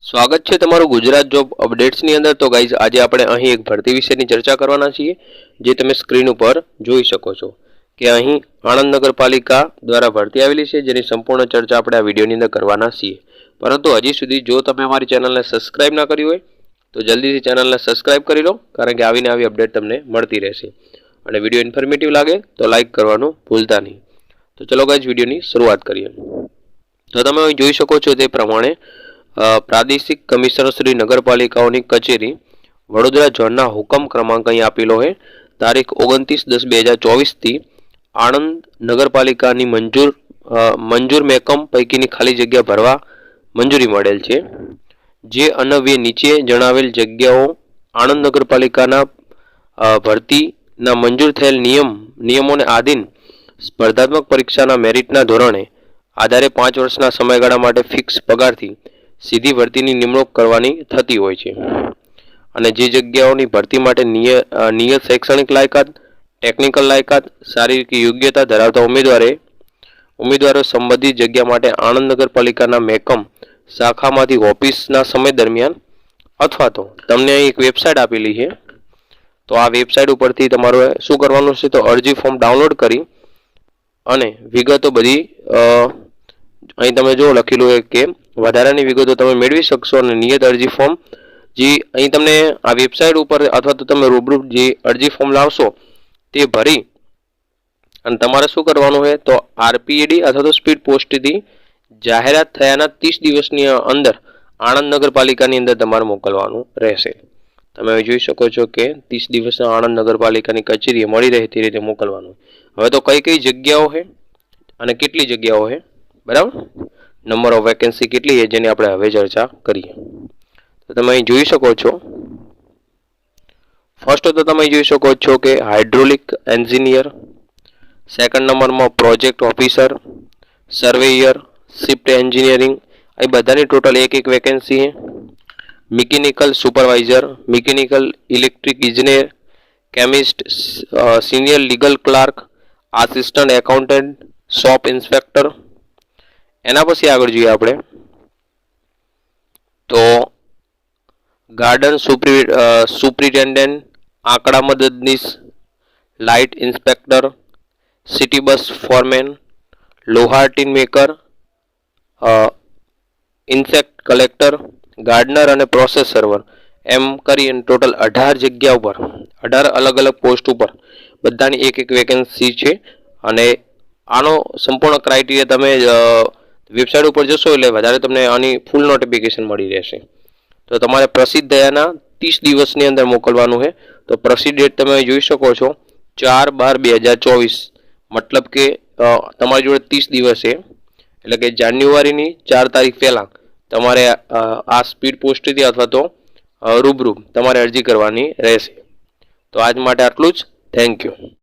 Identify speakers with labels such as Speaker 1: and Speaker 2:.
Speaker 1: સ્વાગત છે તમારું ગુજરાત જોબ અપડેટ્સની અંદર। તો ગાઈઝ આજે આપણે અહીં એક ભરતી વિશેની ચર્ચા કરવાના છીએ, જે તમે સ્ક્રીન ઉપર જોઈ શકો છો કે અહીં આણંદ નગરપાલિકા દ્વારા ભરતી આવેલી છે, જેની સંપૂર્ણ ચર્ચા આપણે આ વિડીયોની અંદર કરવાના છીએ। પરંતુ હજી સુધી જો તમે અમારી ચેનલને સબસ્ક્રાઇબ ના કરી હોય તો જલ્દીથી ચેનલને સબસ્ક્રાઇબ કરી લો, કારણ કે આવીને આવી અપડેટ તમને મળતી રહેશે। અને વિડીયો ઇન્ફોર્મેટિવ લાગે તો લાઇક કરવાનું ભૂલતા નહીં। તો ચલો ગાઈઝ વિડીયોની શરૂઆત કરીએ। તો તમે અહીં જોઈ શકો છો તે પ્રમાણે પ્રાદેશિક કમિશનર શ્રી નગરપાલિકાઓની કચેરી વડોદરા ઝોનના હુકમ ક્રમાંક અહીં આપેલો છે। તારીખ 29/10/2024 આણંદ નગરપાલિકાની મંજૂર મહેકમ પૈકીની ખાલી જગ્યા ભરવા મંજૂરી મળેલ છે। જે અન્વયે નીચે જણાવેલ જગ્યાઓ આણંદ નગરપાલિકાના ભરતીના મંજૂર થયેલ નિયમોને આધીન સ્પર્ધાત્મક પરીક્ષાના મેરિટના ધોરણે આધારે 5 વર્ષના સમયગાળા માટે ફિક્સ પગારથી સીધી ભરતીની નિમણૂક કરવાની થતી હોય છે। અને જે જગ્યાઓની ભરતી માટે નિયત શૈક્ષણિક લાયકાત, ટેકનિકલ લાયકાત, શારીરિક યોગ્યતા ધરાવતા ઉમેદવારો સંબંધિત જગ્યા માટે આણંદ નગરપાલિકાના મહેકમ શાખામાંથી ઓફિસના સમય દરમિયાન અથવા તો તમને અહીં એક વેબસાઇટ આપેલી છે, તો આ વેબસાઇટ ઉપરથી તમારે શું કરવાનું છે, તો અરજી ફોર્મ ડાઉનલોડ કરી અને વિગતો બધી અહીં તમે જો લખેલું હોય કે વધારાની વિગતો તમે મેળવી શકશો। અને નિયત અરજી ફોર્મ જે અહીં તમને આ વેબસાઇટ ઉપર અથવા તો તમે રૂબરૂ જે અરજી ફોર્મ લાવશો તે ભરી અને તમારે શું કરવાનું છે, તો આરપીએડી અથવા તો સ્પીડ પોસ્ટથી જાહેરાત થયાના 30 દિવસની અંદર આણંદ નગરપાલિકાની અંદર તમારે મોકલવાનું રહેશે। તમે જોઈ શકો છો કે 30 દિવસના આણંદ નગરપાલિકાની કચેરીએ મળી રહે તે રીતે મોકલવાનું। હવે તો કઈ જગ્યાઓ છે અને કેટલી જગ્યાઓ છે, બરાબર, નંબર ઓફ વેકેન્સી કેટલી છે જેની આપણે હવે ચર્ચા કરીએ। તો તમે અહીં જોઈ શકો છો, ફર્સ્ટ તો તમે જોઈ શકો છો કે હાઇડ્રોલિક એન્જિનિયર, સેકન્ડ નંબરમાં project officer, surveyor, shift engineering, એ બધાની ટોટલ એક વેકેન્સી છે। મિકેનિકલ સુપરવાઇઝર, મિકેનિકલ ઇલેક્ટ્રિક ઇજનેર, chemist, senior legal clerk, assistant accountant, shop inspector. એના પછી આગળ જોઈએ આપણે તો ગાર્ડન સુપ્રિન્ટેન્ડન્ટ, આંકડા મદદનીશ, light inspector, city bus foreman, લોહાર tin maker, insect collector, gardener અને પ્રોસેસ સર્વર, એમ કરીને ટોટલ 18 જગ્યા ઉપર 18 અલગ અલગ પોસ્ટ ઉપર બધાની એક વેકેન્સી છે। અને આનો સંપૂર્ણ ક્રાઇટેરિયા તમે વેબસાઇટ ઉપર જશો એટલે વધારે તમને આની ફૂલ નોટિફિકેશન મળી રહેશે। તો તમારે પ્રસિદ્ધ થયાના 30 દિવસની અંદર મોકલવાનું છે। તો પ્રસિદ્ધ ડેટ તમે જોઈ શકો છો 4/12/2024, મતલબ કે તમારી જોડે 30 દિવસ છે, એટલે કે જાન્યુઆરીની 4 તારીખ પહેલાં તમારે આ સ્પીડ પોસ્ટથી અથવા તો રૂબરૂ તમારે અરજી કરવાની રહેશે। તો આજ માટે આટલું જ। Thank you.